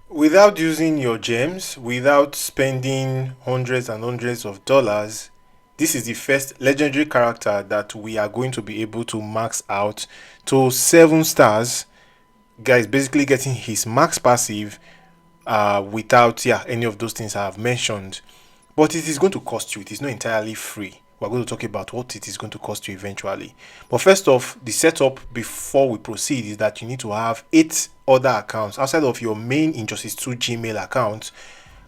Without using your gems, without spending hundreds and hundreds of dollars, this is the first legendary character that we are going to be able to max out to 7 stars. Guys, basically getting his max passive without any of those things I have mentioned. But it is going to cost you. It is not entirely free. We're going to talk about what it is going to cost you eventually. But first off, the setup before we proceed is that you need to have 8 other accounts outside of your main Injustice 2 Gmail account.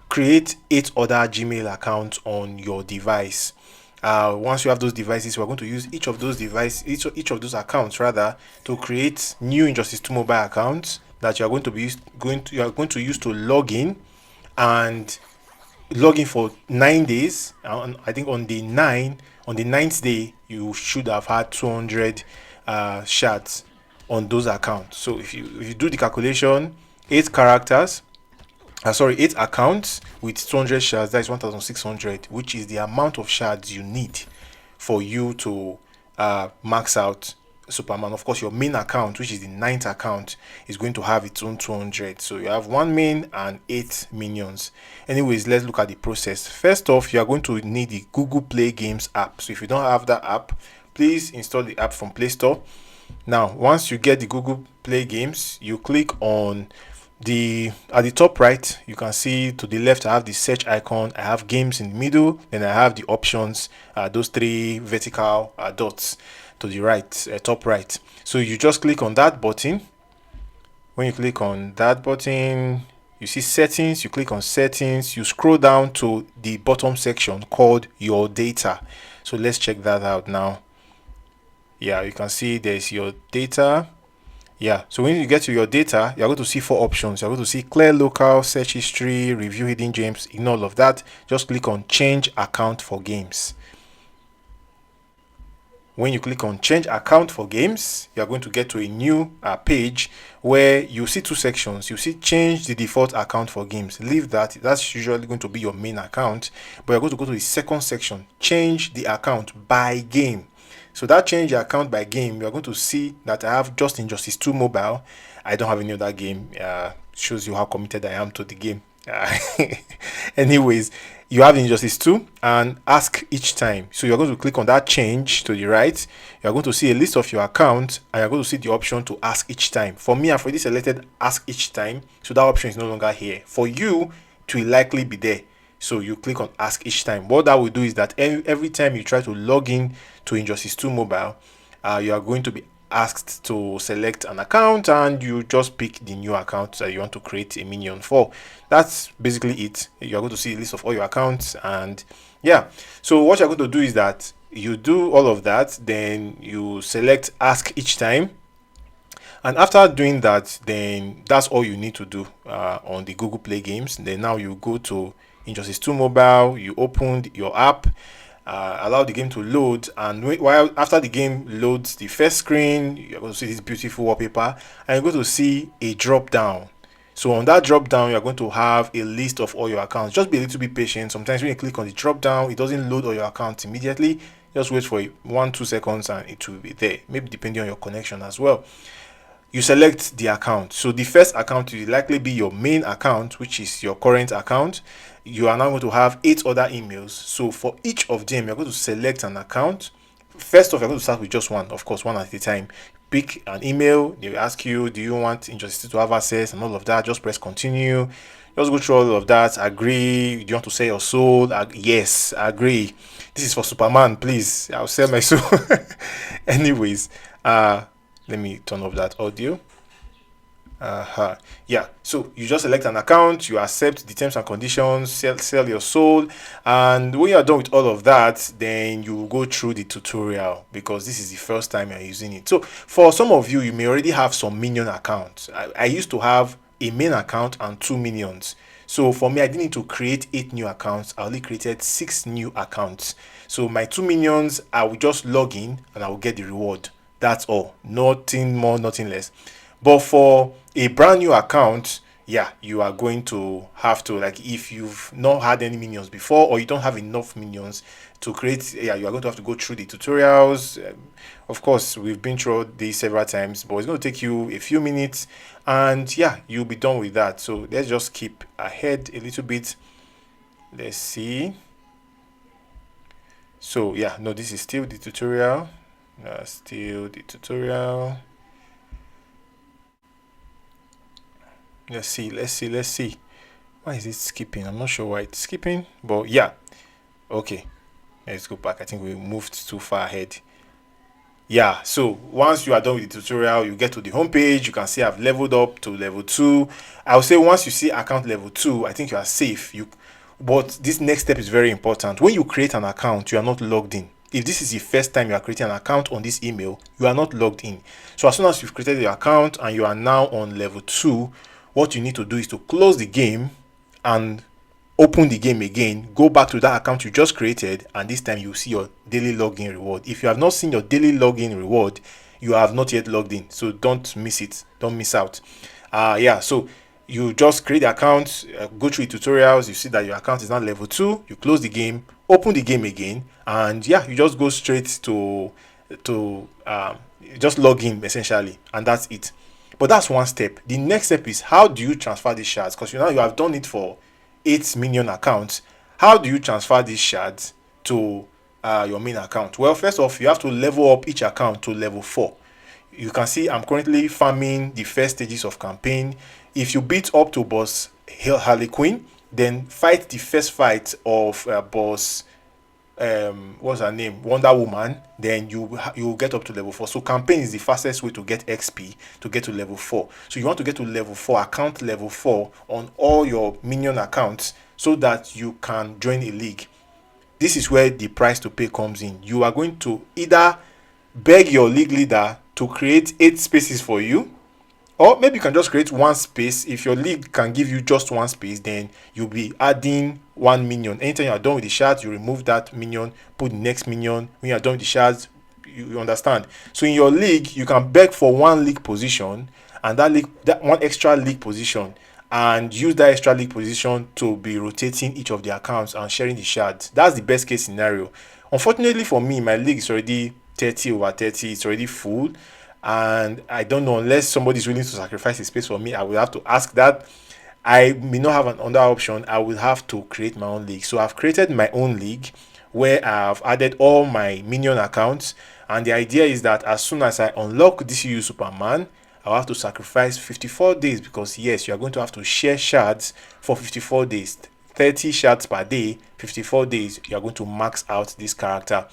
Create 8 other Gmail accounts on your device. Once you have those devices, we're going to use each of those accounts rather to create new Injustice 2 mobile accounts that you are going to use to log in and log in for 9 days. I think on the ninth day, you should have had 200 shards on those accounts. So if you do the calculation, 8 accounts with 200 shards, that is 1600, which is the amount of shards you need for you to max out Superman. Of course, your main account, which is the 9th account, is going to have its own 200. So you have 1 main and 8 minions. Anyways, let's look at the process. First off, you are going to need the Google Play Games app. So if you don't have that app, please install the app from Play Store. Now, once you get the Google Play Games, you click on at the top right. You can see to the left I have the search icon, I have games in the middle, then I have the options, those 3 vertical dots to the right, top right. So you just click on that button. When you click on that button, you see settings. You click on settings, you scroll down to the bottom section called your data. So let's check that out now. Yeah, you can see there's your data. Yeah, so when you get to your data, you're going to see 4 options. You're going to see clear local, search history, review hidden gems. Ignore all of that. Just click on change account for games. When you click on change account for games, you're going to get to a new page where you see 2 sections. You see change the default account for games. Leave that. That's usually going to be your main account. But you're going to go to the second section, change the account by game. So that change your account by game, you're going to see that I have just Injustice 2 mobile. I don't have any other game. Shows you how committed I am to the game. Anyways, you have Injustice 2 and ask each time. So you're going to click on that change to the right. You're going to see a list of your account and you're going to see the option to ask each time. For me, I've already selected ask each time. So that option is no longer here. For you, it will likely be there. So you click on ask each time. What that will do is that every time you try to log in to Injustice 2 mobile, you are going to be asked to select an account and you just pick the new account that you want to create a minion for. That's basically it. You're going to see a list of all your accounts, and yeah, so what you're going to do is that you do all of that, then you select ask each time, and after doing that, then that's all you need to do on the Google Play Games. Then now you go to Injustice 2 mobile, you open your app, allow the game to load, and while after the game loads the first screen, you're going to see this beautiful wallpaper and you're going to see a drop down. So on that drop down, you're going to have a list of all your accounts. Just be a little bit patient. Sometimes when you click on the drop down, it doesn't load all your accounts immediately. Just wait for 1-2 seconds and it will be there, maybe depending on your connection as well. You select the account. So the first account will likely be your main account, which is your current account. You are now going to have 8 other emails. So for each of them, you're going to select an account. First off, you're going to start with just one, of course, one at a time. Pick an email. They will ask you, do you want Injustice to have access and all of that? Just press continue. Just go through all of that. Agree. Do you want to sell your soul? Yes, agree. This is for Superman, please. I'll sell my soul. Anyways, let me turn off that audio. Yeah, so you just select an account, you accept the terms and conditions, sell your soul, and when you are done with all of that, then you go through the tutorial, because this is the first time you're using it. So for some of you, you may already have some minion accounts. I used to have a main account and 2 minions. So for me, I didn't need to create 8 new accounts. I only created 6 new accounts. So my 2 minions, I will just log in and I will get the reward. That's all. Nothing more, nothing less. But for a brand new account, yeah, you are going to have to, like, if you've not had any minions before or you don't have enough minions to create, yeah, you are going to have to go through the tutorials. Of course, we've been through these several times, but it's going to take you a few minutes, and yeah, you'll be done with that. So let's just skip ahead a little bit. Let's see. So yeah, no, this is still the tutorial. Still the tutorial. Let's see. Why is it skipping? I'm not sure why it's skipping, but yeah. Okay, let's go back. I think we moved too far ahead. Yeah, so once you are done with the tutorial, you get to the home page. You can see I've leveled up to level 2. I'll say once you see account level 2, I think you are safe. But this next step is very important. When you create an account, you are not logged in. If this is the first time you are creating an account on this email, you are not logged in. So as soon as you've created your account and you are now on level 2, what you need to do is to close the game and open the game again, go back to that account you just created, and this time you see your daily login reward. If you have not seen your daily login reward, you have not yet logged in, so don't miss it, don't miss out. Yeah, so you just create the account, go through the tutorials, you see that your account is now level 2, you close the game, open the game again, and yeah, you just go straight to just log in essentially, and that's it. But that's one step. The next step is, how do you transfer these shards? Because you have done it for 8 minion accounts. How do you transfer these shards to your main account? Well, first off, you have to level up each account to level 4. You can see I'm currently farming the first stages of campaign. If you beat up to boss Harley Quinn, then fight the first fight of boss what's her name, Wonder Woman, then you get up to level 4. So campaign is the fastest way to get XP to get to level 4. So you want to get to level 4, account level 4 on all your minion accounts, so that you can join a league. This is where the price to pay comes in. You are going to either beg your league leader to create 8 spaces for you, or maybe you can just create 1 space. If your league can give you just 1 space, then you'll be adding 1 minion. Anytime you are done with the shards, you remove that minion, put the next minion. When you are done with the shards, you understand. So in your league, you can beg for 1 league position, and that 1 extra league position, and use that extra league position to be rotating each of the accounts and sharing the shards. That's the best case scenario. Unfortunately for me, my league is already 30 over 30. It's already full, and I don't know, unless somebody is willing to sacrifice a space for me, I will have to ask that. I may not have another option. I will have to create my own league. So I've created my own league where I've added all my minion accounts, and the idea is that as soon as I unlock DCU Superman, I'll have to sacrifice 54 days, because yes, you are going to have to share shards for 54 days. 30 shards per day, 54 days, you are going to max out this character.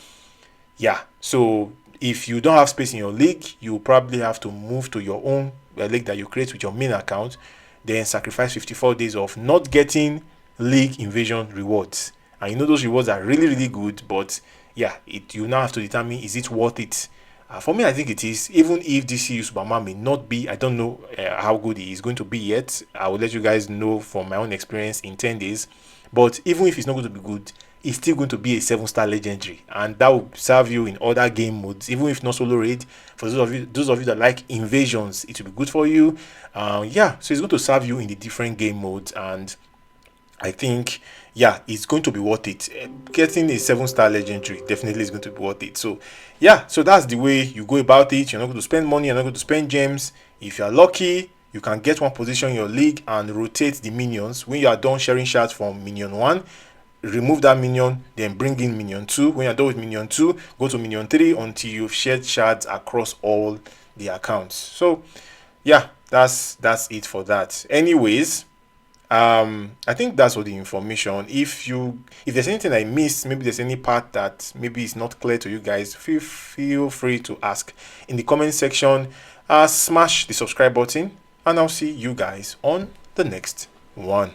Yeah, so if you don't have space in your league, you probably have to move to your own league that you create with your main account, then sacrifice 54 days of not getting league invasion rewards. And those rewards are really, really good, but yeah, you now have to determine, is it worth it? For me, I think it is. Even if DCU Superman may not be, I don't know how good he is going to be yet. I will let you guys know from my own experience in 10 days. But even if it's not going to be good, it's still going to be a 7-star legendary, and that will serve you in other game modes, even if not solo raid. For those of you that like invasions, it will be good for you. Yeah, so it's going to serve you in the different game modes, and I think, yeah, it's going to be worth it. Getting a 7-star legendary definitely is going to be worth it. So yeah, so that's the way you go about it. You're not going to spend money, you're not going to spend gems. If you're lucky, you can get 1 position in your league and rotate the minions. When you are done sharing shards from minion 1, remove that minion, then bring in minion 2. When you're done with minion 2, go to minion 3 until you've shared shards across all the accounts. So yeah, that's it for that. Anyways, I think that's all the information. If there's anything I missed, maybe there's any part that maybe is not clear to you guys, feel free to ask in the comment section. Smash the subscribe button, and I'll see you guys on the next one.